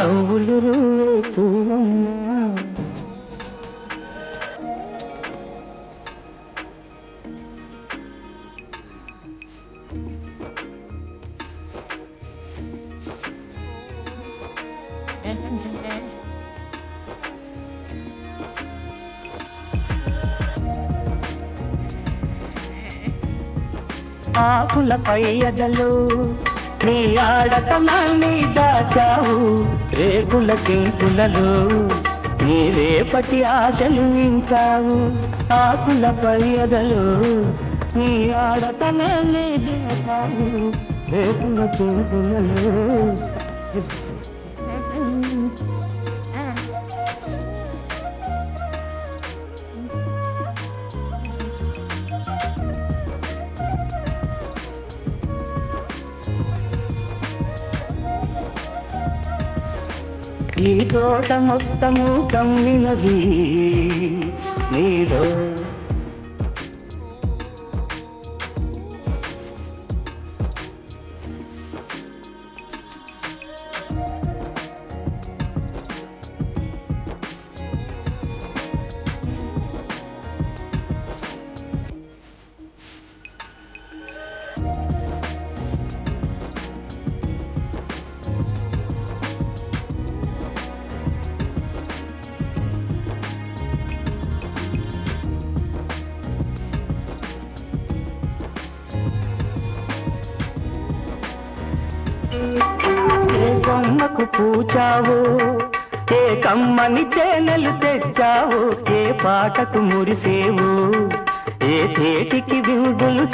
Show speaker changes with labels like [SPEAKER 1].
[SPEAKER 1] నవ్వులు పూవమ్మా ఆకులపై ఎదలు నీ ఆడతనాన్ని దాచావు రేకుల కింపులలో నీ రేపటి ఆశలు నింపావు ఆకులపై ఎదలు నీ ఆడతనాన్ని దాచావు రేకుల కింపులలో ఈ తోట మొత్తము కమ్మినది నీలో ఏ కొమ్మకు పూచావు ఏ కమ్మని చేనలు తెచ్చావు ఏ పాటకు మురిసేవు ఏ తేటికి విందులు